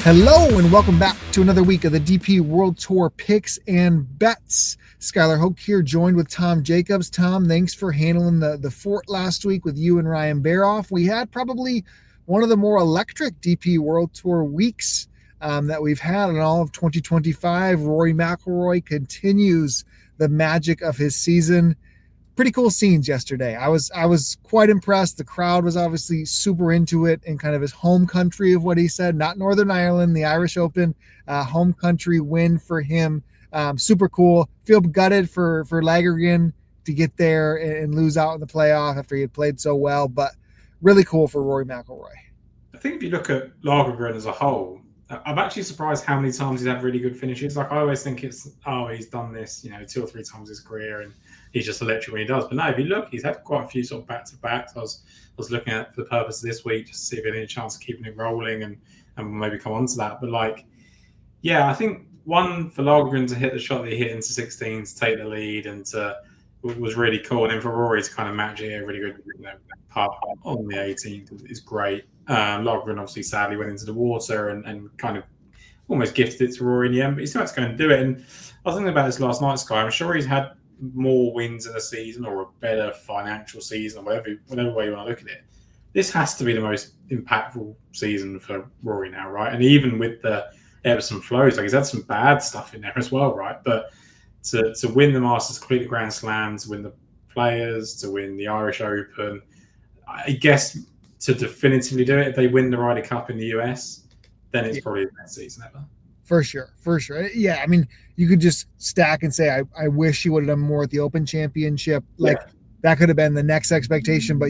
Hello and welcome back to another week of the DP World Tour picks and bets. Skylar Hoak here, joined with Tom Jacobs. Tom, thanks for handling the fort last week with you and Ryan Baroff. We had probably one of the more electric DP World Tour weeks that we've had in all of 2025. Rory McIlroy continues the magic of his season. Pretty cool scenes yesterday. I was quite impressed. The crowd was obviously super into it in kind of his home country of what he said, not Northern Ireland, the Irish Open, home country win for him. Super cool. Feel gutted for Lagergren to get there and lose out in the playoff after he had played so well, but really cool for Rory McIlroy. I think if you look at Lagergren as a whole, I'm actually surprised how many times he's had really good finishes. Like I always think it's, he's done this, 2 or 3 times his career and he's just electric when he does. But no, if you look, he's had quite a few sort of back-to-backs. I was looking at for the purpose of this week just to see if he had any chance of keeping it rolling and maybe come on to that. But I think one for Lagergren to hit the shot that he hit into 16 to take the lead and was really cool. And then for Rory to kind of match it, a really good putt on the 18th is great. Lagergren obviously sadly went into the water and kind of almost gifted it to Rory in the end, but he's still had to go and do it. And I was thinking about this last night, Sky. I'm sure he's had more wins in a season or a better financial season or whatever way you want to look at it. This has to be the most impactful season for Rory now, right? And even with the ebbs and flows, he's had some bad stuff in there as well, right? But to win the Masters, complete the Grand Slam, to win the Players, to win the Irish Open, I guess to definitively do it, if they win the Ryder Cup in the US, then it's probably the best season ever. For sure. Yeah, I mean, you could just stack and say, I wish he would have done more at the Open Championship. That could have been the next expectation, but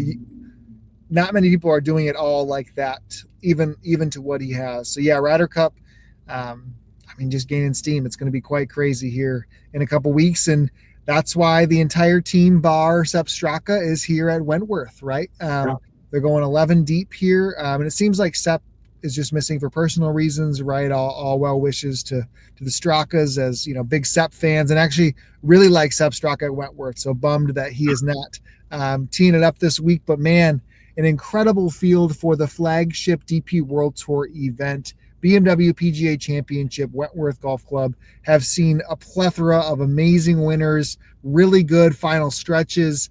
not many people are doing it all like that, even to what he has. So yeah, Ryder Cup, just gaining steam. It's going to be quite crazy here in a couple weeks, and that's why the entire team bar Sepp Straka is here at Wentworth, right? They're going 11 deep here, and it seems like Sepp is just missing for personal reasons, right? All well wishes to the Strakas, as big Sepp fans, and actually really like Sepp Straka at Wentworth. So bummed that he is not teeing it up this week, but man, an incredible field for the flagship DP World Tour event. BMW PGA Championship, Wentworth Golf Club have seen a plethora of amazing winners, really good final stretches,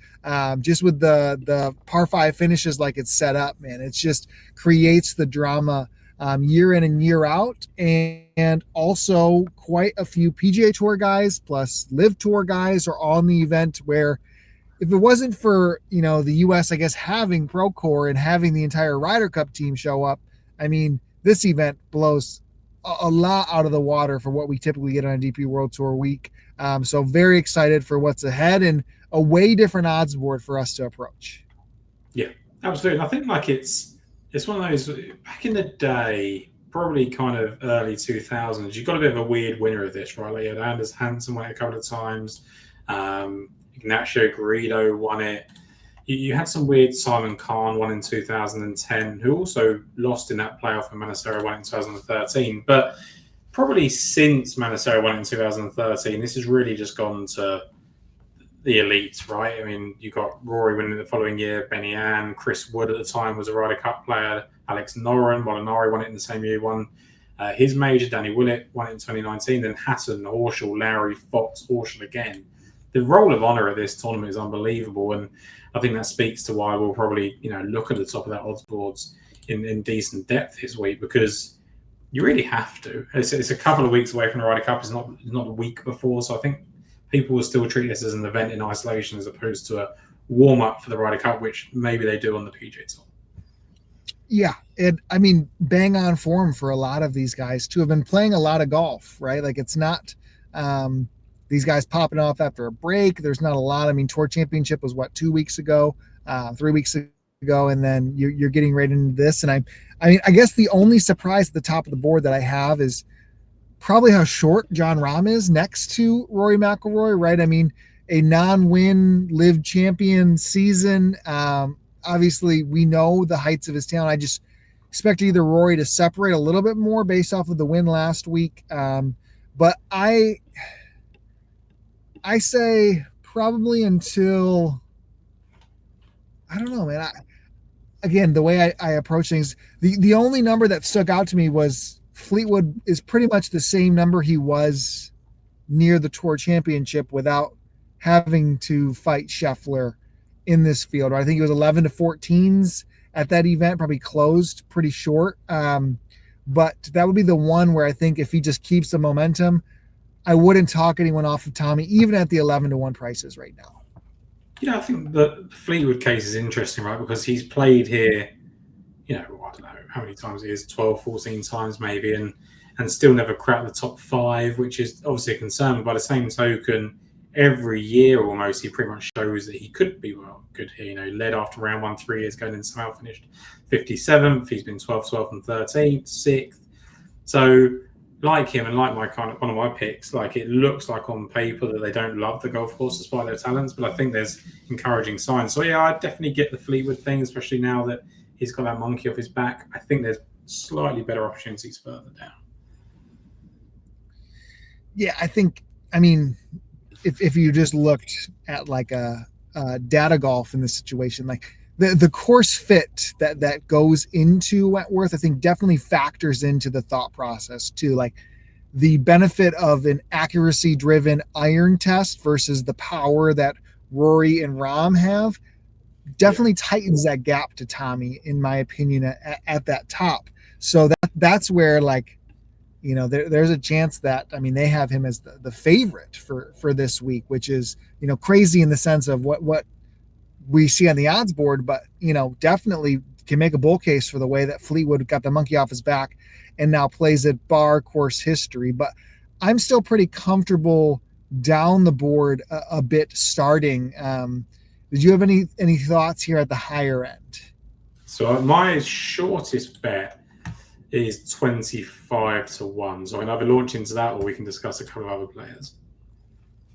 just with the par 5 finishes like it's set up, man. It just creates the drama year in and year out, and also quite a few PGA Tour guys plus Live Tour guys are on the event, where if it wasn't for, the U.S., I guess, having Procore and having the entire Ryder Cup team show up, this event blows a lot out of the water for what we typically get on a DP World Tour week. So very excited for what's ahead and a way different odds board for us to approach. Yeah, absolutely. And I think it's one of those, back in the day, probably kind of early 2000s, you got a bit of a weird winner of this, right? You had Anders Hansen won it a couple of times. Ignacio Garrido won it. You had some weird Simon Khan won in 2010, who also lost in that playoff, and Manassero won in 2013. But probably since Manassero won in 2013, this has really just gone to the elites, right? You got Rory winning the following year, Benny Ann, Chris Wood at the time was a Ryder Cup player, Alex Noren, Molinari won it in the same year, won his major, Danny Willett won it in 2019, then Hatton, Horschel, Lowry, Fox, Horschel again. The roll of honour at this tournament is unbelievable, and I think that speaks to why we'll probably, look at the top of that odds boards in decent depth this week, because you really have to. It's a couple of weeks away from the Ryder Cup. It's not a week before, so I think people will still treat this as an event in isolation as opposed to a warm-up for the Ryder Cup, which maybe they do on the PGA Tour. Yeah, bang on form for a lot of these guys to have been playing a lot of golf, right? It's not these guys popping off after a break. There's not a lot. Tour Championship was 2 weeks ago, 3 weeks ago, and then you're getting right into this. And I guess the only surprise at the top of the board that I have is probably how short Jon Rahm is next to Rory McIlroy, right? A non-win Live champion season. Obviously, we know the heights of his talent. I just expect either Rory to separate a little bit more based off of the win last week. But I say probably until, I don't know, man. Again, the way I approach things, the only number that stuck out to me was Fleetwood is pretty much the same number he was near the Tour Championship without having to fight Scheffler in this field. I think it was 11 to 14s at that event, probably closed pretty short. But that would be the one where I think if he just keeps the momentum, I wouldn't talk anyone off of Tommy, even at the 11 to 1 prices right now. Yeah, I think the Fleetwood case is interesting, right? Because he's played here, I don't know how many times it is, 12, 14 times maybe, and still never cracked the top 5, which is obviously a concern. But by the same token, every year almost he pretty much shows that he could be good here. Led after round 1 3 years going into South, finished 57th. He's been 12th and 13th, 6th. So like him and like one of my picks, like it looks like on paper that they don't love the golf course despite their talents, but I think there's encouraging signs. So yeah, I definitely get the Fleetwood thing, especially now that he's got that monkey off his back. I think there's slightly better opportunities further down. Yeah, if you just looked at like a data golf in this situation, like the course fit that goes into Wentworth, I think definitely factors into the thought process too. Like the benefit of an accuracy driven iron test versus the power that Rory and Rahm have definitely tightens that gap to Tommy, in my opinion, at that top. So that's where there's a chance that, they have him as the favorite for this week, which is, crazy in the sense of what we see on the odds board, but, definitely can make a bull case for the way that Fleetwood got the monkey off his back and now plays at bar course history. But I'm still pretty comfortable down the board a bit starting. Did you have any thoughts here at the higher end? So my shortest bet is 25 to 1. So I can either launch into that or we can discuss a couple of other players.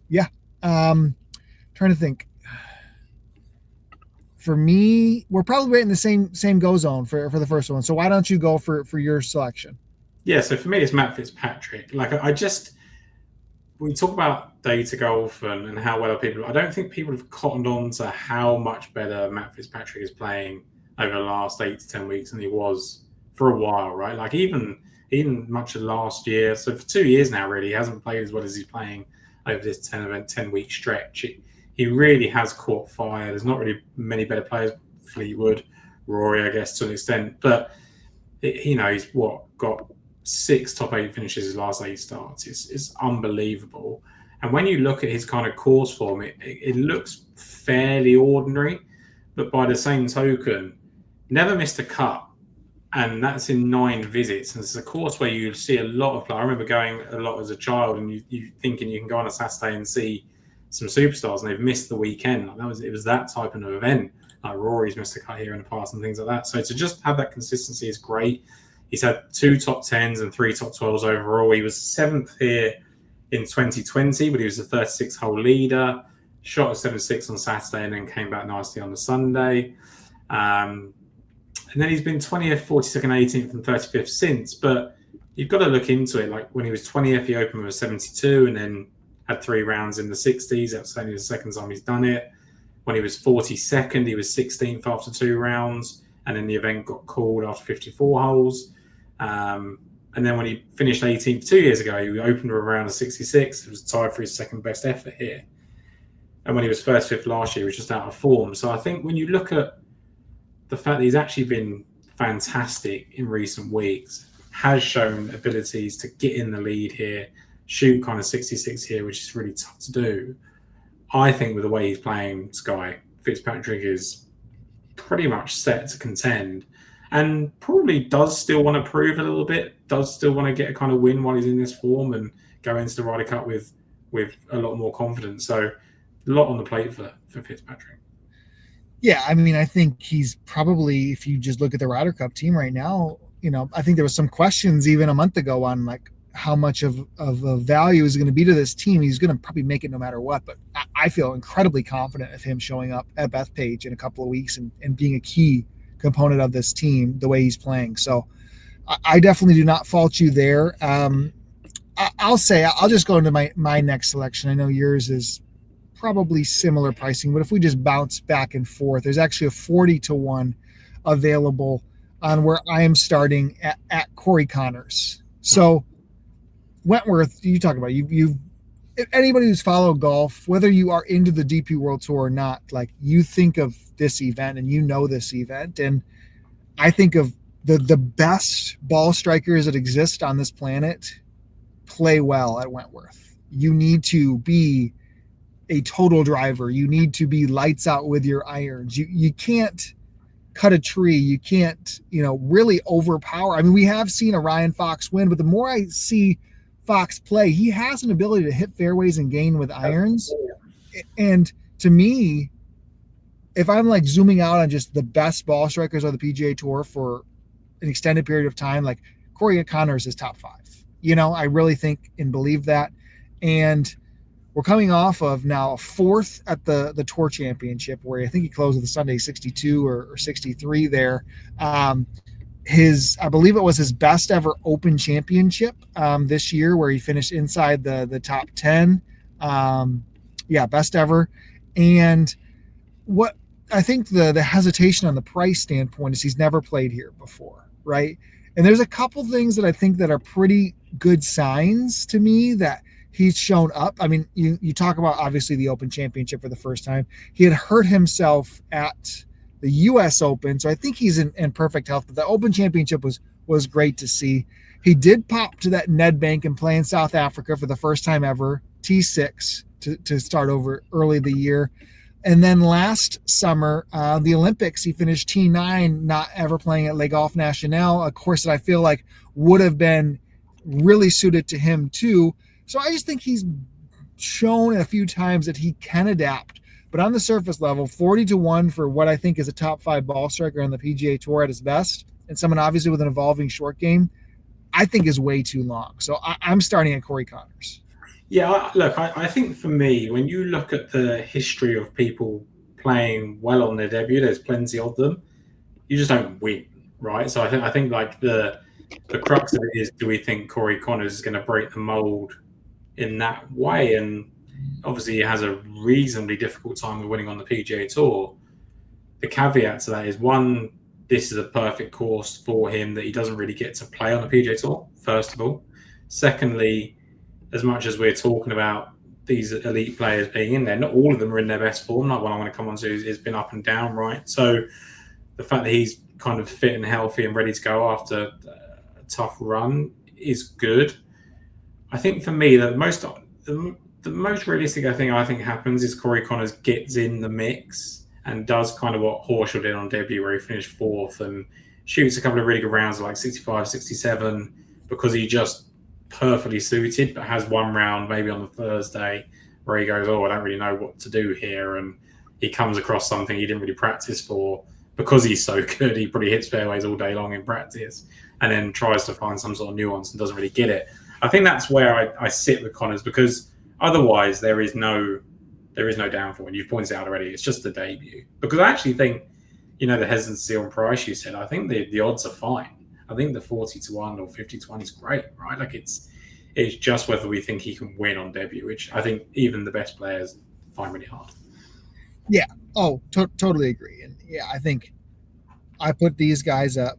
Yeah. Trying to think. For me, we're probably right in the same go zone for the first one. So why don't you go for your selection? Yeah, so for me, it's Matt Fitzpatrick. We talk about data golf and how well people. I don't think people have cottoned on to how much better Matt Fitzpatrick is playing over the last 8 to 10 weeks than he was for a while, right? Like even much of last year. So for 2 years now, really, he hasn't played as well as he's playing over this 10-week stretch. He really has caught fire. There's not really many better players. Fleetwood, Rory, I guess, to an extent. But, he's got 6 top 8 finishes his last 8 starts. It's unbelievable. And when you look at his kind of course form, it looks fairly ordinary. But by the same token, never missed a cut. And that's in 9 visits. And it's a course where you see a lot of players. I remember going a lot as a child and you thinking you can go on a Saturday and see some superstars and they've missed the weekend. It was that type of event. Like Rory's missed a cut here in the past and things like that. So to just have that consistency is great. He's had 2 top 10s and 3 top 12s overall. He was 7th here in 2020, but he was the 36th hole leader. Shot a 7-6 on Saturday and then came back nicely on the Sunday. And then he's been 20th, 42nd, 18th, and 35th since. But you've got to look into it. Like when he was 20th, he opened with a 72 and then had 3 rounds in the 60s. That's only the second time he's done it. When he was 42nd, he was 16th after 2 rounds. And then the event got called after 54 holes. And then when he finished 18th 2 years ago, he opened with a round of 66. It was tied for his second best effort here. And when he was first, 5th last year, he was just out of form. So I think when you look at the fact that he's actually been fantastic in recent weeks, has shown abilities to get in the lead here, shoot kind of 66 here, which is really tough to do. I think with the way he's playing Sky, Fitzpatrick is pretty much set to contend and probably does still want to prove a little bit, does still want to get a kind of win while he's in this form and go into the Ryder Cup with a lot more confidence. So a lot on the plate for Fitzpatrick. Yeah, I think he's probably, if you just look at the Ryder Cup team right now, I think there was some questions even a month ago on like how much of a value is going to be to this team. He's going to probably make it no matter what, but I feel incredibly confident of him showing up at Bethpage in a couple of weeks and being a key component of this team the way he's playing. So I definitely do not fault you there. I'll just go into my next selection. I know yours is probably similar pricing, but if we just bounce back and forth, there's actually a 40 to 1 available on where I am starting at Corey Connors. So Wentworth, you talk about you've anybody who's followed golf, whether you are into the DP World Tour or not, like you think of this event and you know this event, and I think of the best ball strikers that exist on this planet play well at Wentworth. You need to be a total driver. You need to be lights out with your irons. You can't cut a tree. You can't, really overpower. I mean, we have seen a Ryan Fox win, but the more I see Fox play, he has an ability to hit fairways and gain with irons. And to me, if I'm like zooming out on just the best ball strikers on the PGA Tour for an extended period of time, like Corey Connors is top 5. I really think and believe that. And we're coming off of now a 4th at the Tour Championship, where I think he closed with a Sunday 62 or 63 there. I believe it was his best ever Open Championship this year, where he finished inside the top 10. Best ever. And what I think the hesitation on the price standpoint is he's never played here before, right? And there's a couple things that I think that are pretty good signs to me that he's shown up. I mean, you talk about obviously the Open Championship for the first time. He had hurt himself at the U.S. Open, so I think he's in perfect health. But the Open Championship was great to see. He did pop to that Nedbank and play in South Africa for the first time ever, T6 to start over early the year. And then last summer, the Olympics, he finished T9, not ever playing at Le Golf National, a course that I feel like would have been really suited to him too. So I just think he's shown a few times that he can adapt. But on the surface level, 40-1 for what I think is a top 5 ball striker on the PGA Tour at his best, and someone obviously with an evolving short game, I think is way too long. So I'm starting at Corey Connors. Yeah, look, I think for me, when you look at the history of people playing well on their debut, there's plenty of them. You just don't win, right? So I think like the crux of it is, do we think Corey Connors is going to break the mold in that way? And obviously he has a reasonably difficult time with winning on the PGA Tour. The caveat to that is, one, this is a perfect course for him that he doesn't really get to play on the PGA Tour, first of all. Secondly, as much as we're talking about these elite players being in there, not all of them are in their best form. Not what I want to come on to has been up and down, right? So the fact that he's kind of fit and healthy and ready to go after a tough run is good. I think for me, the most realistic thing I think happens is Corey Connors gets in the mix and does kind of what Horschel did on debut, where he finished 4th and shoots a couple of really good rounds, like 65, 67, because he just perfectly suited, but has one round maybe on the Thursday where he goes, I don't really know what to do here, and he comes across something he didn't really practice for. Because he's so good, he probably hits fairways all day long in practice and then tries to find some sort of nuance and doesn't really get it. I think that's where I sit with Connors, because otherwise there is no downfall, and you've pointed out already, it's just the debut. Because I actually think, the hesitancy on price you said, I think the odds are fine. I think the 40-1 or 50-1 is great, right? Like it's just whether we think he can win on debut, which I think even the best players find really hard. Yeah. Oh, totally agree. And yeah, I think I put these guys up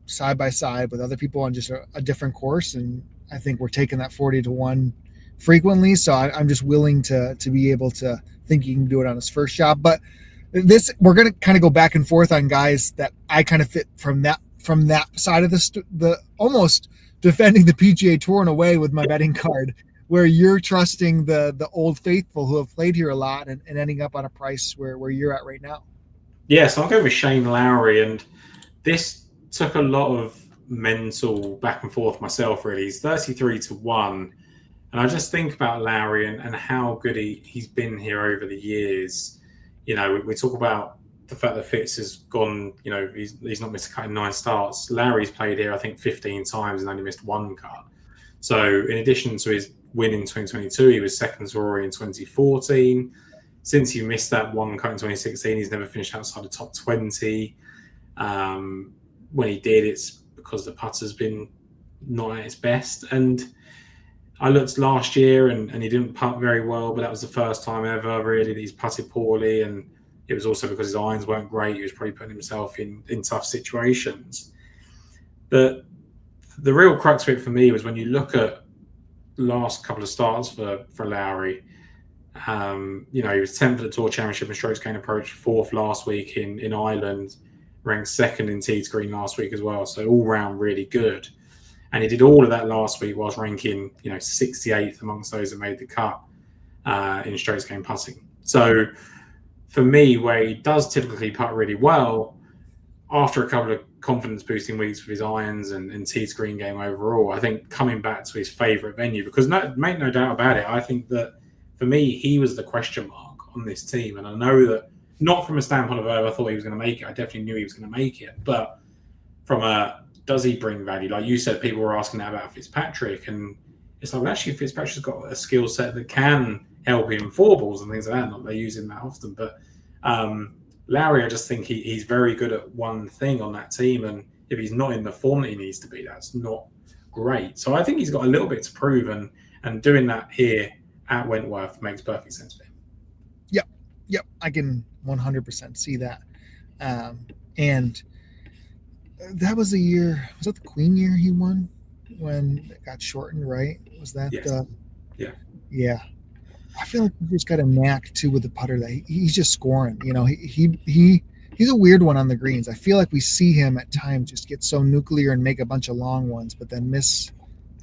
side by side with other people on just a different course, and I think we're taking that 40-1 frequently. So I'm just willing to be able to think he can do it on his first shot. But we're going to kind of go back and forth on guys that I kind of fit from that side of the almost defending the PGA Tour in a way with my betting card, where you're trusting the old faithful who have played here a lot and ending up on a price where you're at right now. Yeah, so I'll go with Shane Lowry, and this took a lot of mental back and forth myself, really. He's 33-1, and I just think about Lowry and how good he's been here over the years. We talk about the fact that Fitz has gone, he's not missed a cut in 9 starts. Lowry's played here, I think, 15 times and only missed 1 cut. So in addition to his win in 2022, he was second to Rory in 2014. Since he missed that 1 cut in 2016, he's never finished outside the top 20. When he did, it's because the putter's been not at its best. And I looked last year and he didn't putt very well, but that was the first time ever, really, that he's putted poorly. And it was also because his irons weren't great. He was probably putting himself in tough situations. But the real crux of it for me was when you look at the last couple of starts for Lowry. He was 10th at the Tour Championship in strokes gained approach, 4th last week in Ireland, ranked 2nd in tees green last week as well. So all round really good. And he did all of that last week whilst ranking 68th amongst those that made the cut in strokes gained putting. So for me, where he does typically putt really well, after a couple of confidence boosting weeks with his irons and tees green game overall, I think coming back to his favourite venue, because make no doubt about it, I think that for me, he was the question mark on this team. And I know that not from a standpoint of, I thought he was going to make it. I definitely knew he was going to make it. But from does he bring value? Like you said, people were asking that about Fitzpatrick. And it's like, well, actually, Fitzpatrick's got a skill set that can help him 4 balls and things like that. Not that they use him that often. But Lowry, I just think he's very good at one thing on that team. And if he's not in the form that he needs to be, that's not great. So I think he's got a little bit to prove. And doing that here at Wentworth makes perfect sense to him. Yep, I can 100% see that. And that was the year, was that the Queen year he won when it got shortened, right? Was that? Yes. Yeah. I feel like he just got a knack too with the putter that he's just scoring. He's a weird one on the greens. I feel like we see him at times just get so nuclear and make a bunch of long ones, but then miss.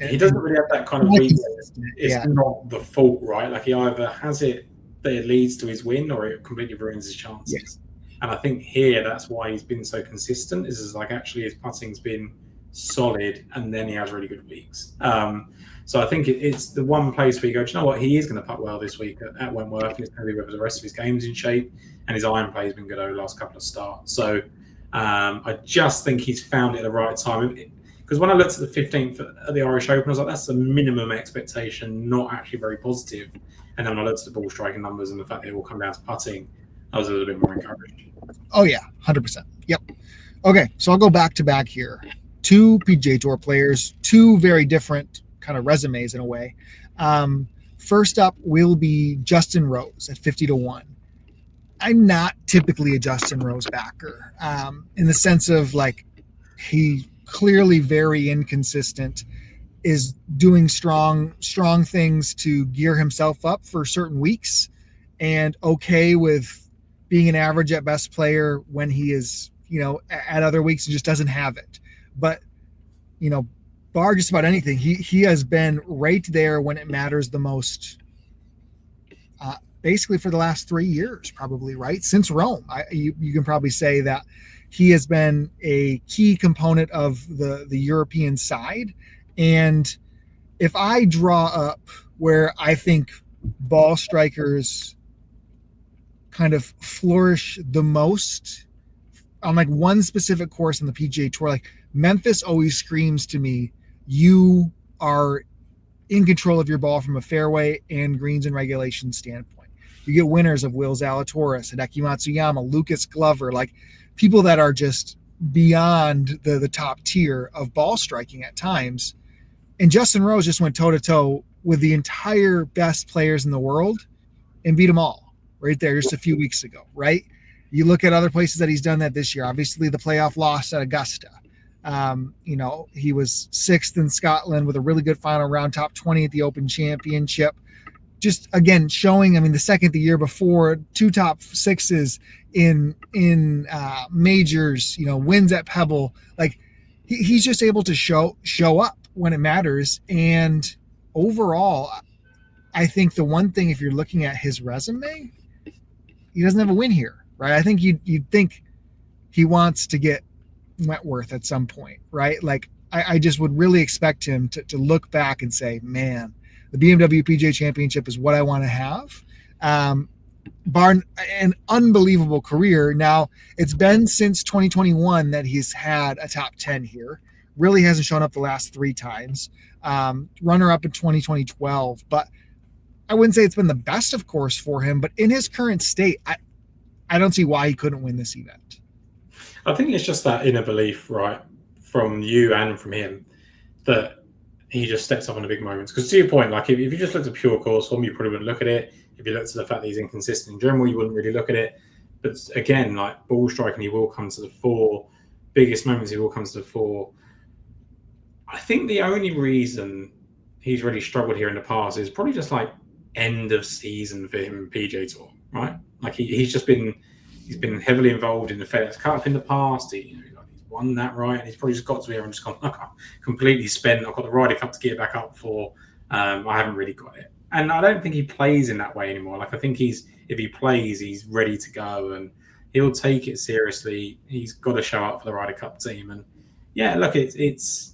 He doesn't really have that kind of weakness. It's not the fault, right? Like he either has it that it leads to his win or it completely ruins his chances. Yes. And I think here that's why he's been so consistent. Is like actually his putting's been solid, and then he has really good weeks. So I think it's the one place where you go, do you know what? He is going to putt well this week at Wentworth, and it's going to be whether the rest of his game's in shape, and his iron play has been good over the last couple of starts. So I just think he's found it at the right time. Because when I looked at the 15th at the Irish Open, I was like, that's a minimum expectation, not actually very positive. And then when I looked at the ball striking numbers and the fact that it all come down to putting, I was a little bit more encouraged. Oh, yeah, 100%. Yep. Okay, so I'll go back to back here. 2 PGA Tour players, 2 very different kind of resumes in a way. First up will be Justin Rose at 50-1. I'm not typically a Justin Rose backer in the sense of like he clearly very inconsistent, is doing strong things to gear himself up for certain weeks, and okay with being an average at best player when he is, at other weeks, he just doesn't have it. But, bar just about anything, he has been right there when it matters the most, basically for the last 3 years, probably, right? Since Rome. You can probably say that he has been a key component of the European side. And if I draw up where I think ball strikers kind of flourish the most on like one specific course in the PGA Tour, like Memphis always screams to me, you are in control of your ball from a fairway and greens and regulation standpoint. You get winners of Will Zalatoris, Hideki Matsuyama, Lucas Glover, like people that are just beyond the top tier of ball striking at times. And Justin Rose just went toe-to-toe with the entire best players in the world and beat them all right there just a few weeks ago, right? You look at other places that he's done that this year. Obviously, the playoff loss at Augusta. He was 6th in Scotland with a really good final round, top 20 at the Open Championship. Just, again, showing, the second the year before, 2 top 6s in majors, wins at Pebble. Like, he's just able to show up when it matters. And overall, I think the one thing, if you're looking at his resume, he doesn't have a win here, right? I think you'd think he wants to get Wentworth at some point, right? Like I just would really expect him to look back and say, man, the BMW PGA Championship is what I want to have. Bar an unbelievable career. Now, it's been since 2021 that he's had a top 10 here. Really hasn't shown up the last 3 times. Runner-up in 2012. But I wouldn't say it's been the best, of course, for him. But in his current state, I don't see why he couldn't win this event. I think it's just that inner belief, right, from you and from him, that he just steps up in the big moments. Because to your point, like if you just looked at pure course form, you probably wouldn't look at it. If you looked at the fact that he's inconsistent in general, you wouldn't really look at it. But again, like ball striking, he will come to the fore. Biggest moments, he will come to the fore. I think the only reason he's really struggled here in the past is probably just like end of season for him PGA Tour, right? Like he's been heavily involved in the FedEx Cup in the past. He's won that, right, and he's probably just got to here and just gone, look, I'm completely spent. I've got the Ryder Cup to get back up for. I haven't really got it, and I don't think he plays in that way anymore. Like I think if he plays, he's ready to go and he'll take it seriously. He's got to show up for the Ryder Cup team, and yeah, look, it's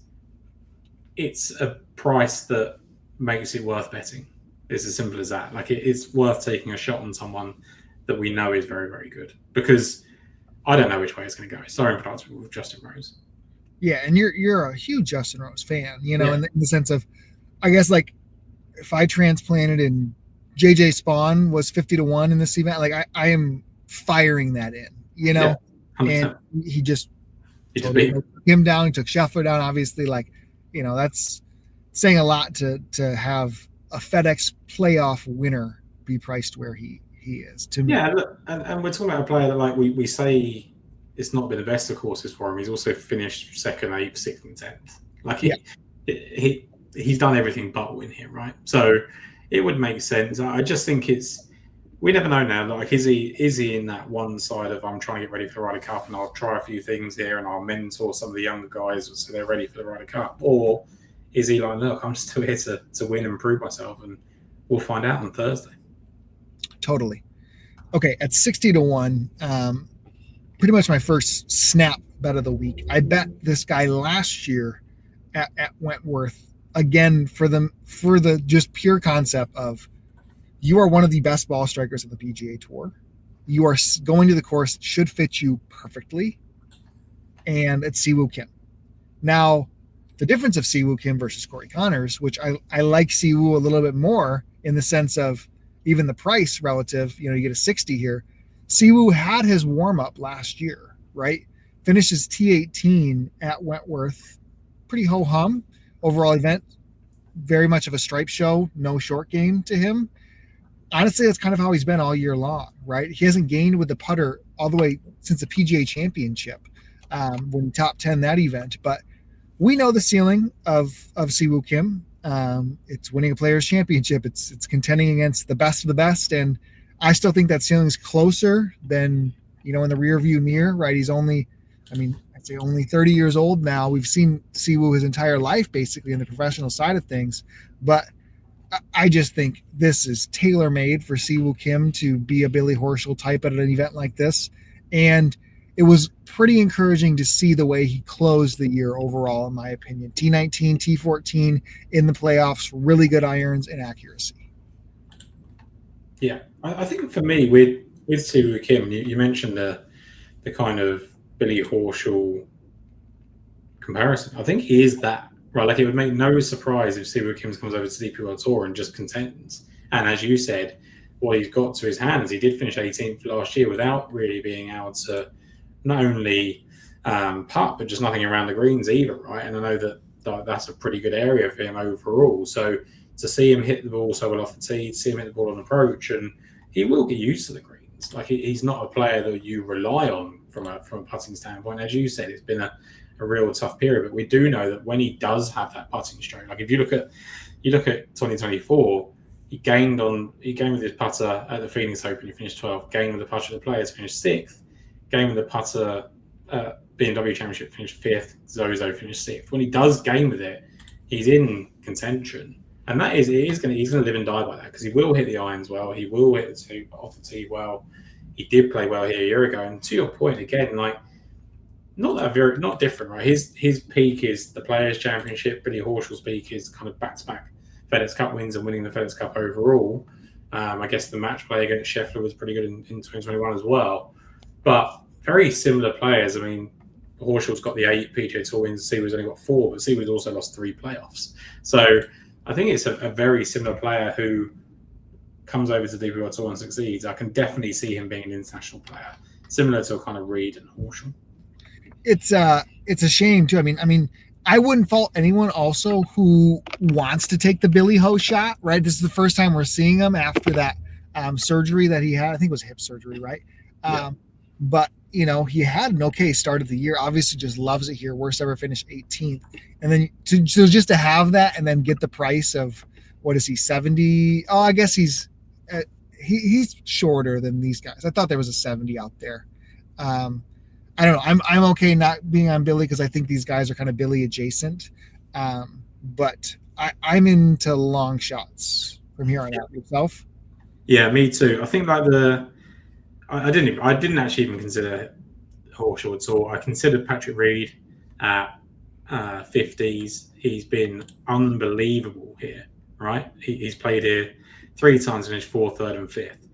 a price that makes it worth betting. It's as simple as that. Like it's worth taking a shot on someone that we know is very, very good, because I don't know which way it's going to go. Sorry in parts with Justin Rose. Yeah, and you're a huge Justin Rose fan, in the sense of, I guess, like if I transplanted and JJ Spawn was 50-1 in this event, like I am firing that in, Yeah, and he just beat him down. He took Scheffler down, obviously. Like, that's saying a lot to have a FedEx playoff winner be priced where he is, to me. Yeah, look, and we're talking about a player that, like, we say it's not been the best of courses for him. He's also finished 2nd, 8th, 6th, and 10th. Like he's done everything but win here, right? So it would make sense. I just think we never know now. Like, is he in that one side of, I'm trying to get ready for the Ryder Cup and I'll try a few things here and I'll mentor some of the younger guys so they're ready for the Ryder Cup? Or is he like, look, I'm still here to win and prove myself, and we'll find out on Thursday. Totally. Okay, at 60-1, pretty much my first snap bet of the week. I bet this guy last year at Wentworth, again, for the just pure concept of, you are one of the best ball strikers of the PGA Tour. You are going to the course, should fit you perfectly, and it's Siwoo Kim. Now, the difference of Siwoo Kim versus Corey Connors, which I like Siwoo a little bit more in the sense of even the price relative, you get a 60 here. Siwoo had his warm-up last year, right? Finishes T18 at Wentworth. Pretty ho-hum overall event. Very much of a stripe show, no short game to him. Honestly, that's kind of how he's been all year long, right? He hasn't gained with the putter all the way since the PGA Championship, when he top 10 that event. But we know the ceiling of Siwoo Kim. It's winning a Players Championship. It's contending against the best of the best, and I still think that ceiling is closer than in the rearview mirror, right? He's only 30 years old now. We've seen Siwoo his entire life, basically, in the professional side of things, but I just think this is tailor-made for Siwoo Kim to be a Billy Horschel type at an event like this, and it was pretty encouraging to see the way he closed the year overall, in my opinion. T19, T14 in the playoffs, really good irons and accuracy. Yeah, I think for me, with Siwoo Kim, you mentioned the kind of Billy Horschel comparison. I think he is that, right? Like, it would make no surprise if Siwoo Kim comes over to the DP World Tour and just contends. And as you said, what he's got to his hands, he did finish 18th last year without really being able to not only putt, but just nothing around the greens either, right? And I know that that's a pretty good area for him overall. So to see him hit the ball so well off the tee, to see him hit the ball on approach, and he will get used to the greens. Like, he's not a player that you rely on from a putting standpoint. As you said, it's been a real tough period, but we do know that when he does have that putting stroke, like if you look at 2024, he gained with his putter at the Phoenix Open, he finished 12th, gained with the putter at the Players, finished 6th, game with the putter BMW Championship, finished 5th. Zozo finished 6th. When he does game with it, he's in contention, and he's going to live and die by that, because he will hit the irons well, he will hit the two off the tee well. He did play well here a year ago, and to your point again, like, not different, right? His peak is the Players Championship. Billy Horschel's peak is kind of back-to-back FedEx Cup wins and winning the FedEx Cup overall. I guess the match play against Scheffler was pretty good in 2021 as well. But very similar players. I mean, Horschel's got the 8 PGA Tour wins, Siwoo's only got 4, but Siwoo's also lost 3 playoffs. So I think it's a very similar player who comes over to the DP World Tour and succeeds. I can definitely see him being an international player, similar to a kind of Reed and Horschel. It's a shame too. I mean, I wouldn't fault anyone also who wants to take the Billy Ho shot, right? This is the first time we're seeing him after that surgery that he had. I think it was hip surgery, right? Yeah. But he had an okay start of the year. Obviously, just loves it here. Worst ever finish 18th, and then just to have that, and then get the price of what is he 70? Oh, I guess he's shorter than these guys. I thought there was a 70 out there. I don't know. I'm okay not being on Billy because I think these guys are kind of Billy adjacent. But I'm into long shots from here on out. Yourself? Yeah, me too. I think like I didn't actually even consider Horshaw at all. I considered Patrick Reed at 50s. He's been unbelievable here, right? He's played here 3 times, finished 4th, 3rd, and 5th.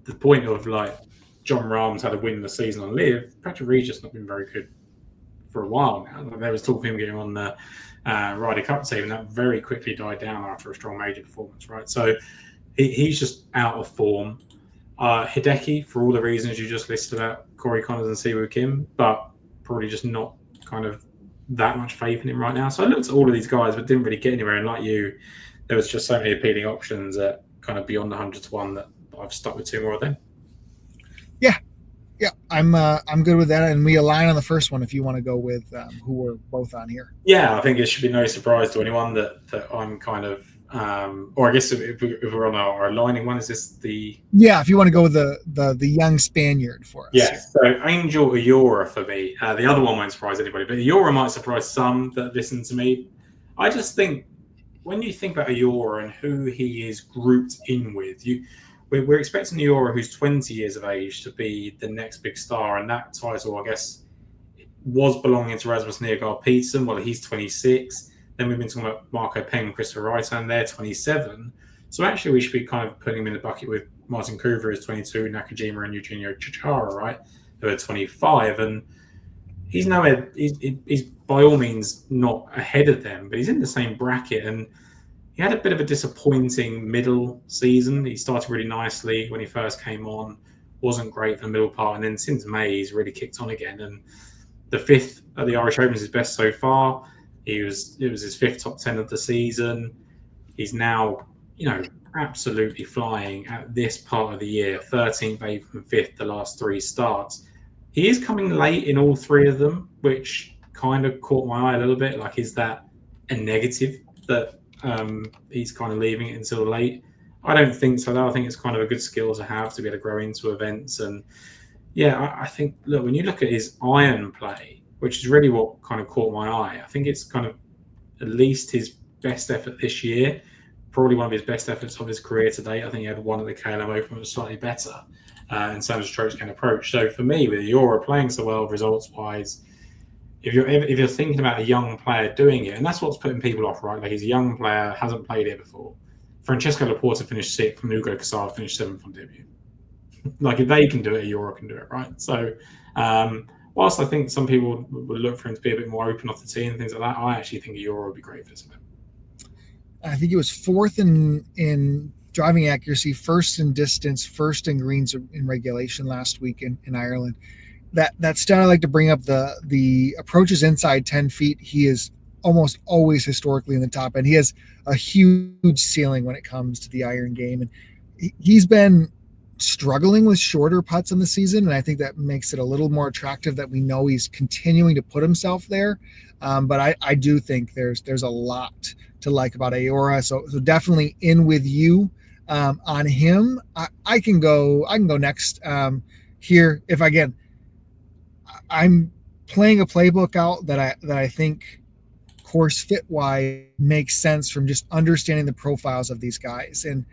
The point of like John Rahm's had a win the season on Live, Patrick Reed's just not been very good for a while now. Like, there was talk of him getting on the Ryder Cup team, and that very quickly died down after a strong major performance, right? So he's just out of form. Hideki, for all the reasons you just listed about Corey Connors and Siwoo Kim, but probably just not kind of that much faith in him right now. So I looked at all of these guys, but didn't really get anywhere. And like you, there was just so many appealing options at kind of beyond the 100 to 1 that I've stuck with 2 more of them. Yeah, I'm good with that, and we align on the first one. If you want to go with who we're both on here. Yeah, I think it should be no surprise to anyone that I'm kind of, or I guess if we're on our aligning one, is this the? Yeah, if you want to go with the young Spaniard for us. Yes, so Angel Ayora for me. The other one won't surprise anybody, but Ayora might surprise some that listen to me. I just think when you think about Ayora and who he is grouped in with, we're expecting Ayora, who's 20 years of age, to be the next big star, and that title, I guess, was belonging to Rasmus Nergaard Peterson. Well, he's 26. Then we've been talking about Marco Peng and Christopher Reiter, and they're 27. So actually, we should be kind of putting him in the bucket with Martin Kuver, who's 22, Nakajima and Eugenio Chichara, right, who are 25. And he's nowhere. He's by all means not ahead of them, but he's in the same bracket. And he had a bit of a disappointing middle season. He started really nicely when he first came on, wasn't great for the middle part, and then since May he's really kicked on again. And the 5th at the Irish Open is his best so far. It was his 5th top 10 of the season. He's now, absolutely flying at this part of the year. 13th, 8th, and 5th the last 3 starts. He is coming late in all 3 of them, which kind of caught my eye a little bit. Like, is that a negative that he's kind of leaving it until late? I don't think so, though. I think it's kind of a good skill to have to be able to grow into events. And yeah, I think, look, when you look at his iron play, which is really what kind of caught my eye, I think it's kind of at least his best effort this year, probably one of his best efforts of his career to date. I think he had one at the KLM Open that was slightly better in terms of strokes gained approach. So for me, with Ayora playing so well results-wise, if you're thinking about a young player doing it, and that's what's putting people off, right? Like, he's a young player, hasn't played it before. Francesco Laporta finished 6th, and Hugo Casal finished 7th on debut. Like, if they can do it, Ayora can do it, right? So, whilst I think some people would look for him to be a bit more open off the tee and things like that, I actually think Ayora would be great for this event. I think he was 4th in driving accuracy, 1st in distance, 1st in greens in regulation last week in Ireland. That stat I like to bring up, the approaches inside 10 feet, he is almost always historically in the top end. He has a huge ceiling when it comes to the iron game, and he's been struggling with shorter putts in the season, and I think that makes it a little more attractive that we know he's continuing to put himself there. But I do think there's a lot to like about Ayora, so definitely in with you on him. I can go next here. If again, I'm playing a playbook out that I think course fit wise makes sense from just understanding the profiles of these guys. And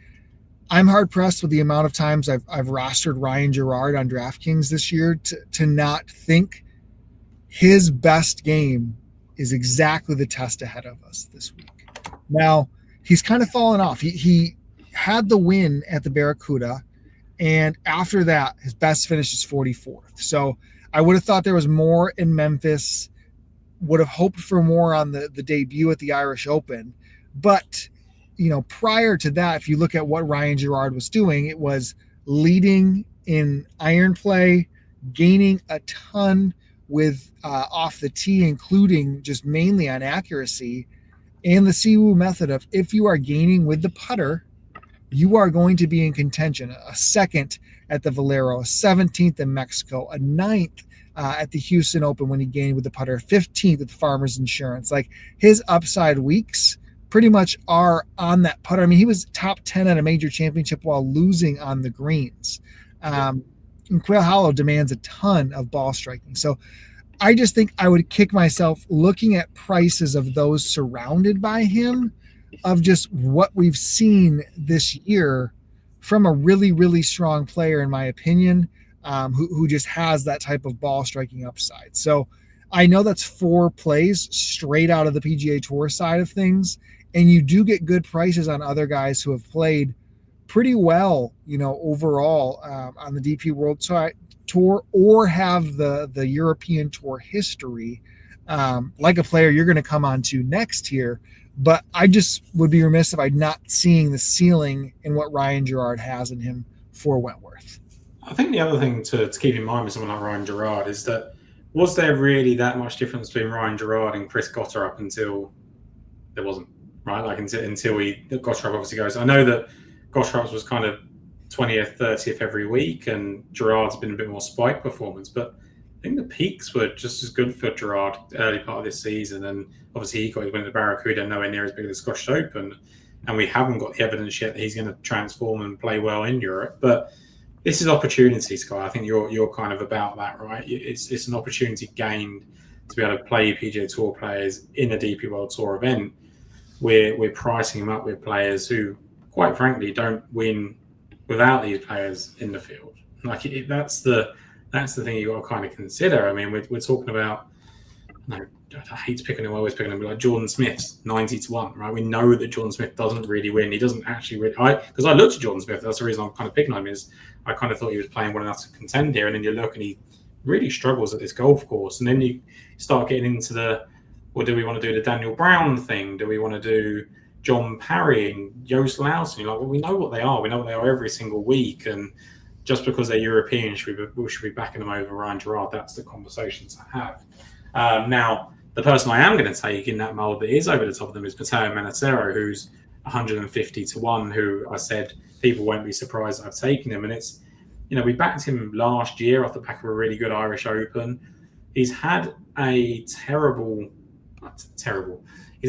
I'm hard pressed with the amount of times I've rostered Ryan Gerard on DraftKings this year to not think his best game is exactly the test ahead of us this week. Now, he's kind of fallen off. He had the win at the Barracuda, and after that, his best finish is 44th. So I would have thought there was more in Memphis, would have hoped for more on the debut at the Irish Open. But, prior to that, if you look at what Ryan Gerard was doing, it was leading in iron play, gaining a ton with off the tee, including just mainly on accuracy, and the Siwoo method of if you are gaining with the putter, you are going to be in contention. A second at the Valero, a 17th in Mexico, a ninth at the Houston Open when he gained with the putter, 15th at the Farmers Insurance. Like, his upside weeks pretty much are on that putter. I mean, he was top 10 at a major championship while losing on the greens. And Quail Hollow demands a ton of ball striking. So I just think I would kick myself looking at prices of those surrounded by him, of just what we've seen this year from a really, really strong player, in my opinion, who just has that type of ball striking upside. So I know that's 4 plays straight out of the PGA Tour side of things, and you do get good prices on other guys who have played pretty well, overall on the DP World Tour, or have the European Tour history, like a player you're going to come on to next here. But I just would be remiss if I'm not seeing the ceiling in what Ryan Gerard has in him for Wentworth. I think the other thing to keep in mind with someone like Ryan Gerard is that, was there really that much difference between Ryan Gerard and Chris Gotter up until there wasn't, right? Like until Gotter obviously goes. I know that Gotter was kind of 20th, 30th every week, and Gerard's been a bit more spike performance, but I think the peaks were just as good for Gerard early part of this season, and obviously he got his win at the Barracuda, nowhere near as big as the Scottish Open, and we haven't got the evidence yet that he's going to transform and play well in Europe. But this is opportunity, Sky. I think you're kind of about that, right? It's an opportunity gained to be able to play PGA Tour players in a DP World Tour event. We're pricing them up with players who, quite frankly, don't win without these players in the field. Like that's the thing you got to kind of consider. I mean, we're talking about, I hate picking him, I always picking him, but like Jordan Smith's 90-1, right? We know that Jordan Smith doesn't really win. He doesn't actually really. Because I looked at Jordan Smith, that's the reason I'm kind of picking him, is I kind of thought he was playing well enough to contend here, and then you look and he really struggles at this golf course, and then you start getting into well, do we want to do the Daniel Brown thing? Do we want to do John Parry and Joost Luiten? You're like, well, we know what they are. We know what they are every single week, and just because they're European, should we be backing them over Ryan Gerard? That's the conversation to have. Now, the person I am going to take in that mold that is over the top of them is Gerard and Manassero, who's 150-1, who I said people won't be surprised I've taken him. And it's, we backed him last year off the back of a really good Irish Open. He's had a he's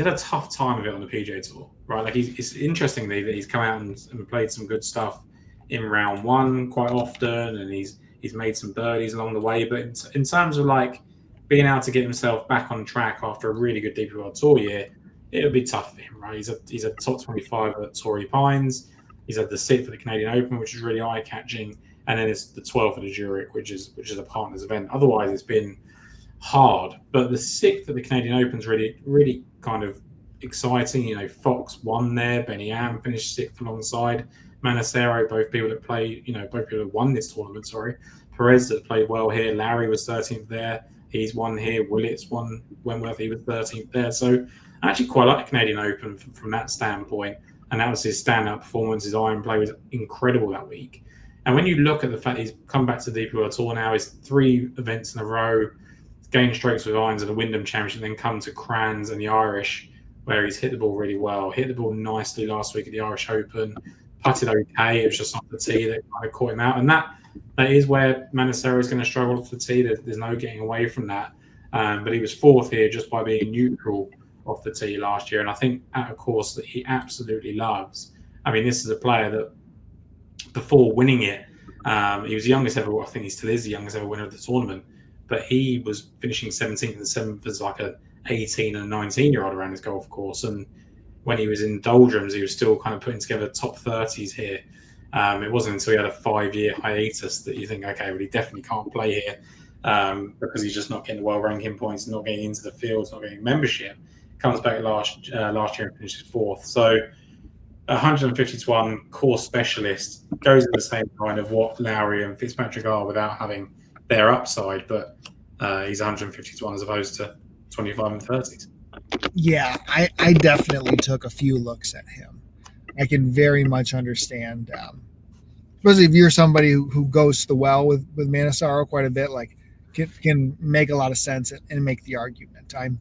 had a tough time of it on the PGA Tour, right? Like it's interesting that he's come out and played some good stuff in round 1 quite often, and he's made some birdies along the way. But in terms of like being able to get himself back on track after a really good DP World Tour year, it'll be tough for him, right? He's a top 25 at Torrey Pines. He's had the 6th at the Canadian Open, which is really eye-catching, and then it's the 12th at the Zurich, which is a partners event. Otherwise, it's been hard. But the 6th at the Canadian Open is really, really kind of exciting. Fox won there. Benny Am finished 6th alongside Manassero, both people that won this tournament, Perez that played well here. Lowry was 13th there. He's won here. Willits won Wentworth. He was 13th there. So I actually quite like the Canadian Open from that standpoint. And that was his standout performance. His iron play was incredible that week. And when you look at the fact he's come back to the DP World Tour now, he's 3 events in a row, gained strokes with irons at the Wyndham Championship, then come to Crans and the Irish, where he's hit the ball really well. Hit the ball nicely last week at the Irish Open. Putted okay. It was just off the tee that kind of caught him out. And that is where Manassero is going to struggle off the tee. There's no getting away from that. But he was 4th here just by being neutral off the tee last year. And I think at a course that he absolutely loves. I mean, this is a player that before winning it, he was the youngest ever, I think he still is the youngest ever winner of the tournament, but he was finishing 17th and 7th as like an 18 and 19-year-old around his golf course. And when he was in doldrums, he was still kind of putting together top 30s here. It wasn't until he had a 5-year hiatus that you think, okay, well, he definitely can't play here because he's just not getting the world ranking points, not getting into the fields, not getting membership. Comes back last year and finishes 4th. So 150-1 course specialist goes in the same kind of what Lowry and Fitzpatrick are without having their upside, but he's 150-1 as opposed to 25 and 30s. Yeah, I definitely took a few looks at him. I can very much understand, especially if you're somebody who goes to the well with Manassero quite a bit, like can make a lot of sense and make the argument. I'm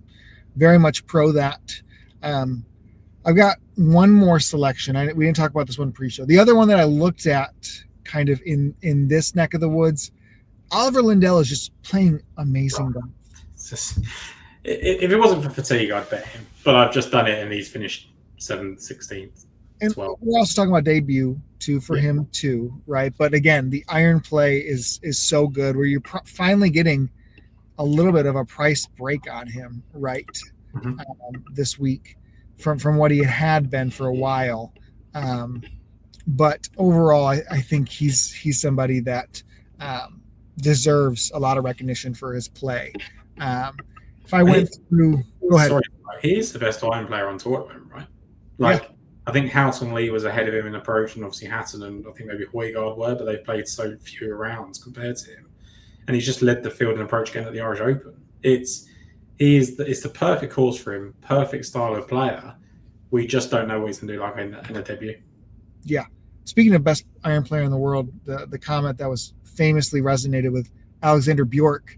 very much pro that. I've got one more selection. We didn't talk about this one pre-show. The other one that I looked at kind of in this neck of the woods, Oliver Lindell is just playing amazing golf. If it wasn't for fatigue, I'd bet him. But I've just done it, and he's finished 7th, 16th, 12th. And we're also talking about debut too for him too, right? But again, the iron play is so good where you're finally getting a little bit of a price break on him, right? This week from what he had been for a while. But overall, I think he's somebody that deserves a lot of recognition for his play. If I went through, go ahead. Sorry, he's the best iron player on tour, right? Like, I think Houghton Lee was ahead of him in approach, and obviously Hatton and I think maybe Højgaard were, but they've played so few rounds compared to him. And he's just led the field in approach again at the Irish Open. It's the perfect course for him, perfect style of player. We just don't know what he's going to do like in a debut. Yeah. Speaking of best iron player in the world, the comment that was famously resonated with Alexander Bjork.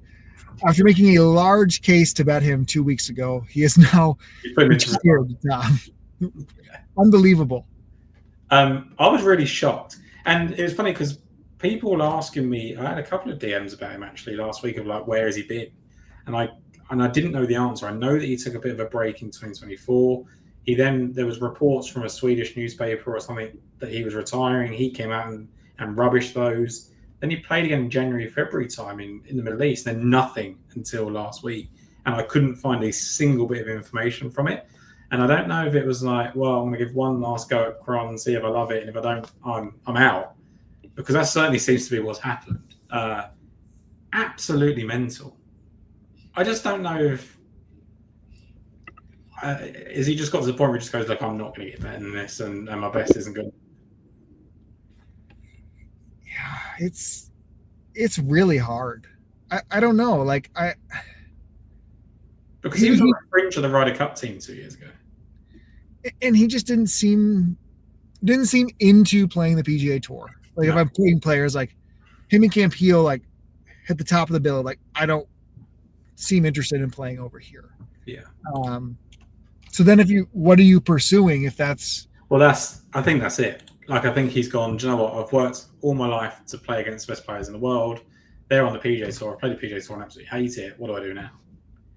After making a large case to bet him 2 weeks ago, he is now retired. Unbelievable. I was really shocked. And it was funny because people were asking me, I had a couple of DMs about him actually last week of like, where has he been? And I didn't know the answer. I know that he took a bit of a break in 2024. There was reports from a Swedish newspaper or something that he was retiring. He came out and rubbished those. Then he played again in January, February time in the Middle East. Then nothing until last week. And I couldn't find a single bit of information from it. And I don't know if it was like, well, I'm going to give one last go at Cron and see if I love it. And if I don't, I'm out. Because that certainly seems to be what's happened. Absolutely mental. I just don't know if... is he just got to the point where he just goes, like, I'm not going to get better than this and my best isn't good? Yeah, it's really hard. I don't know. Like, because he was on the fringe of the Ryder Cup team 2 years ago. And he just didn't seem into playing the PGA Tour. Like, if I'm playing players like him and Campillo, like, hit the top of the bill, like, I don't seem interested in playing over here. Yeah. So then what are you pursuing if that's... Well, I think that's it. Like, I think he's gone, do you know what? I've worked all my life to play against the best players in the world. They're on the PGA Tour. I've played the PGA Tour and absolutely hate it. What do I do now?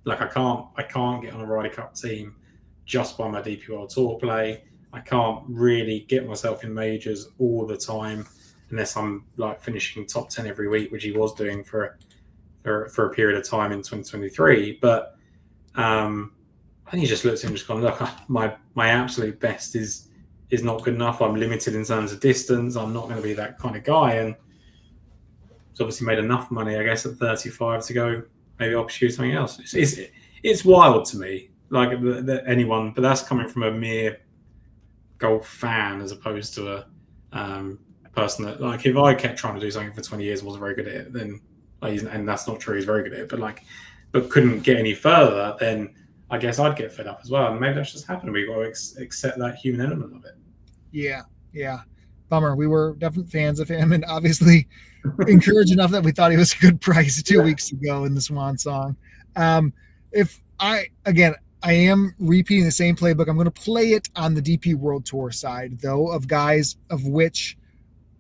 Like, I can't get on a Ryder Cup team just by my DP World Tour play. I can't really get myself in majors all the time unless I'm like finishing top 10 every week, which he was doing for a period of time in 2023. But I think he just looked at him and just gone, look, my absolute best is not good enough. I'm limited in terms of distance. I'm not going to be that kind of guy. And he's obviously made enough money, I guess, at 35 to go maybe I'll pursue something else. It's wild to me, like anyone, but that's coming from a mere golf fan as opposed to a person that, like, if I kept trying to do something for 20 years and wasn't very good at it, then, and that's not true, he's very good at it, but couldn't get any further, then I guess I'd get fed up as well. And maybe that's just happened. We've got to accept that human element of it. Yeah. Bummer. We were definite fans of him and obviously encouraged enough that we thought he was a good price 2 weeks ago in the Swan Song. I am repeating the same playbook. I'm going to play it on the DP World Tour side, though, of guys of which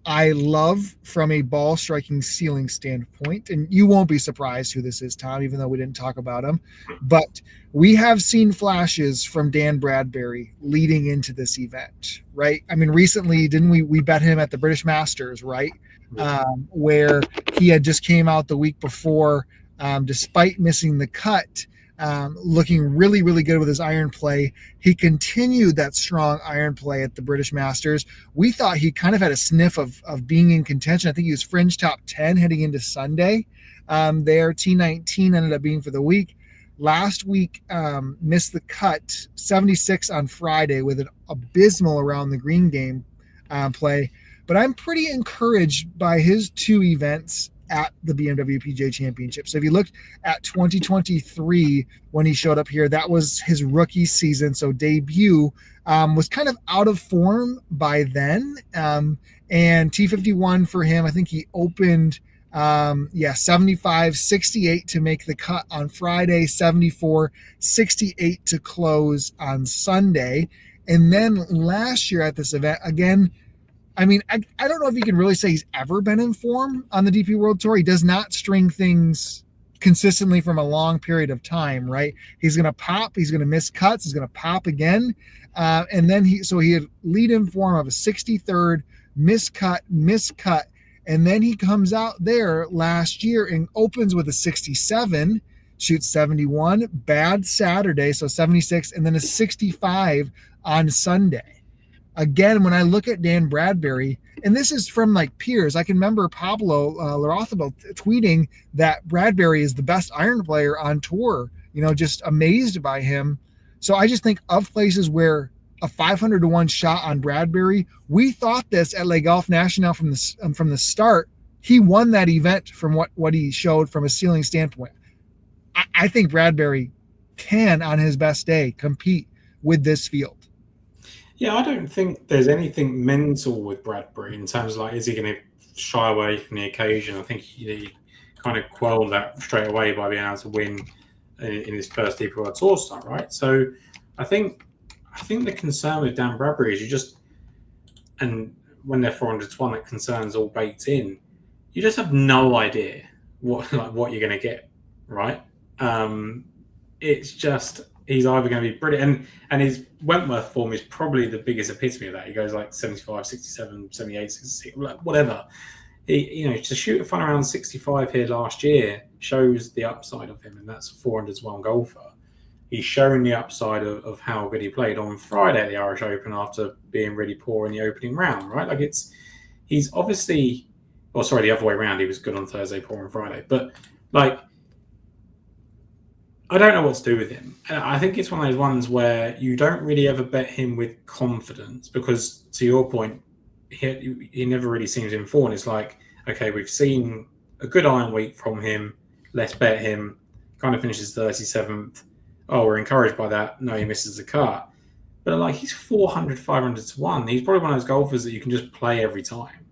I love from a ball striking ceiling standpoint. And you won't be surprised who this is, Tom, even though we didn't talk about him. But we have seen flashes from Dan Bradbury leading into this event, right? I mean, recently, didn't we bet him at the British Masters, right? Where he had just came out the week before, despite missing the cut, looking really, really good with his iron play. He continued that strong iron play at the British Masters. We thought he kind of had a sniff of being in contention. I think he was fringe top 10 heading into Sunday. There, T19 ended up being for the week. Last week, missed the cut, 76 on Friday with an abysmal around the green game play. But I'm pretty encouraged by his two events at the BMW PGA Championship. So if you looked at 2023 when he showed up here, that was his rookie season. So debut was kind of out of form by then. And T51 for him, I think he opened 75, 68 to make the cut on Friday, 74, 68 to close on Sunday. And then last year at this event, again, I mean, I don't know if you can really say he's ever been in form on the DP World Tour. He does not string things consistently from a long period of time, right? He's going to pop, he's going to miss cuts, he's going to pop again. And then he had lead in form of a 63rd, miscut, and then he comes out there last year and opens with a 67, shoots 71, bad Saturday, so 76, and then a 65 on Sunday. Again, when I look at Dan Bradbury, and this is from like peers, I can remember Pablo Larrazabal tweeting that Bradbury is the best iron player on tour, just amazed by him. So I just think of places where a 500-1 shot on Bradbury, we thought this at Le Golf National from the start. He won that event from what he showed from a ceiling standpoint. I think Bradbury can, on his best day, compete with this field. Yeah, I don't think there's anything mental with Bradbury in terms of like, is he going to shy away from the occasion? I think he kind of quelled that straight away by being able to win in his first DP World Tour start, right? So I think the concern with Dan Bradbury is and when they're 400-1, that concern's all baked in. You just have no idea what you're going to get, right? It's just, he's either going to be brilliant, and his Wentworth form is probably the biggest epitome of that. He goes like 75, 67, 78, 66, whatever. To shoot a fun around 65 here last year shows the upside of him, and that's a 400-1 golfer. He's shown the upside of how good he played on Friday at the Irish Open after being really poor in the opening round, right? Like he's obviously, the other way around. He was good on Thursday, poor on Friday. But like, I don't know what to do with him. And I think it's one of those ones where you don't really ever bet him with confidence because, to your point, he never really seems in form. It's like, okay, we've seen a good iron week from him. Let's bet him. Kind of finishes 37th. Oh, we're encouraged by that. No, he misses the cut. But like, he's 400, 500-1. He's probably one of those golfers that you can just play every time.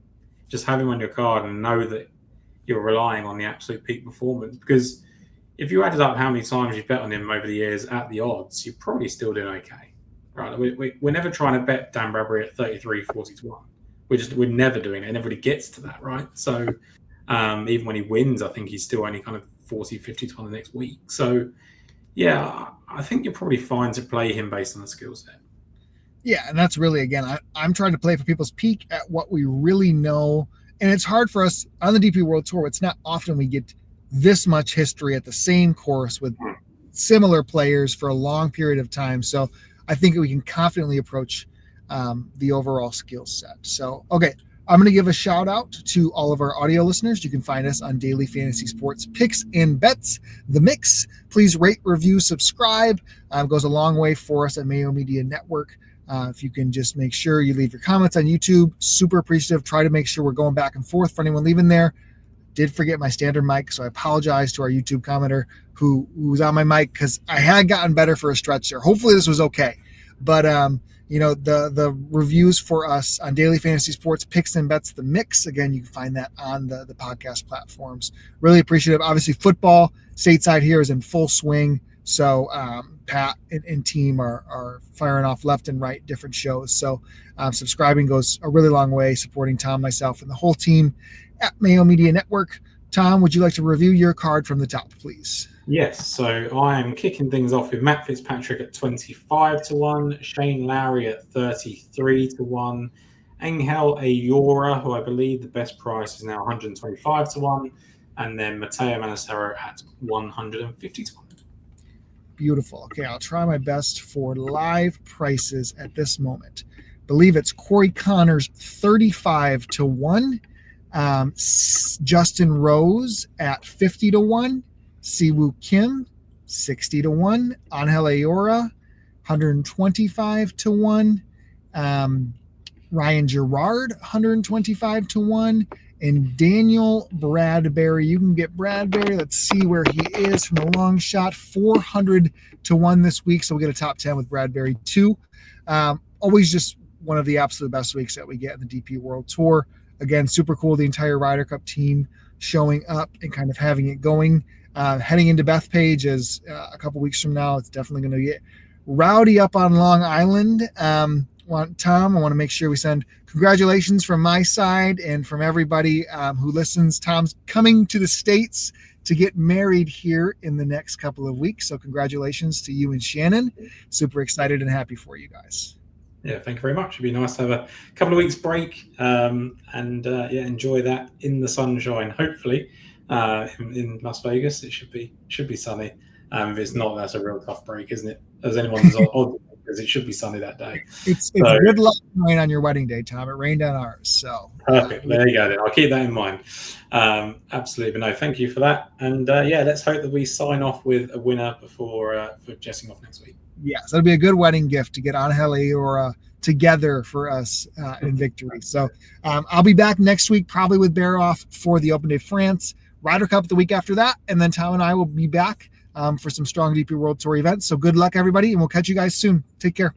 Just have him on your card and know that you're relying on the absolute peak performance. Because if you added up how many times you've bet on him over the years at the odds, you're probably still doing okay. Right? We're never trying to bet Dan Bradbury at 33, 40-1. We're never doing it. It never really gets to that, right? So even when he wins, I think he's still only kind of 40, 50-1 the next week. So yeah, I think you're probably fine to play him based on the skill set. Yeah, and that's really, again, I'm trying to play for people's peak at what we really know. And it's hard for us on the DP World Tour. It's not often we get this much history at the same course with similar players for a long period of time. So I think we can confidently approach the overall skill set. So, okay, I'm going to give a shout out to all of our audio listeners. You can find us on Daily Fantasy Sports Picks and Bets, The Mix. Please rate, review, subscribe. It goes a long way for us at Mayo Media Network. If you can just make sure you leave your comments on YouTube, super appreciative. Try to make sure we're going back and forth for anyone leaving there. Did forget my standard mic, so I apologize to our YouTube commenter who was on my mic because I had gotten better for a stretch there. Hopefully this was okay. But the reviews for us on Daily Fantasy Sports Picks and Bets, The Mix. Again, you can find that on the podcast platforms. Really appreciative. Obviously, football stateside here is in full swing. So Pat and team are firing off left and right different shows. So subscribing goes a really long way, supporting Tom, myself, and the whole team at Mayo Media Network. Tom, would you like to review your card from the top, please? Yes, so I am kicking things off with Matt Fitzpatrick at 25-1, Shane Lowry at 33-1, Angel Ayora, who I believe the best price is now 125-1, and then Matteo Manassero at 150-1. Beautiful. Okay, I'll try my best for live prices at this moment. Believe it's Corey Connors 35-1, Justin Rose at 50-1, Siwoo Kim 60-1, Angel Ayora 125-1, Ryan Gerard 125-1, and Daniel Bradbury. You can get Bradbury. Let's see where he is from a long shot. 400-1 this week. So we'll get a top 10 with Bradbury too. Always just one of the absolute best weeks that we get in the DP World Tour. Again, super cool. The entire Ryder Cup team showing up and kind of having it going. Heading into Bethpage is a couple weeks from now. It's definitely going to get rowdy up on Long Island. Tom, I want to make sure we send congratulations from my side and from everybody who listens. Tom's coming to the States to get married here in the next couple of weeks. So congratulations to you and Shannon. Super excited and happy for you guys. Yeah, thank you very much. It'd be nice to have a couple of weeks break and enjoy that in the sunshine. Hopefully, in Las Vegas, it should be sunny. If it's not, that's a real tough break, isn't it? As anyone's odd, because it should be sunny that day. It's good luck rain on your wedding day, Tom. It rained on ours, so perfect. There you go. Then I'll keep that in mind. Absolutely, but no, thank you for that. And let's hope that we sign off with a winner for jetting off next week. Yes, that'll be a good wedding gift to get Angel or together for us in victory. So I'll be back next week, probably with Bear off for the Open de France, Ryder Cup the week after that, and then Tom and I will be back for some Strong DP World Tour events. So good luck, everybody, and we'll catch you guys soon. Take care.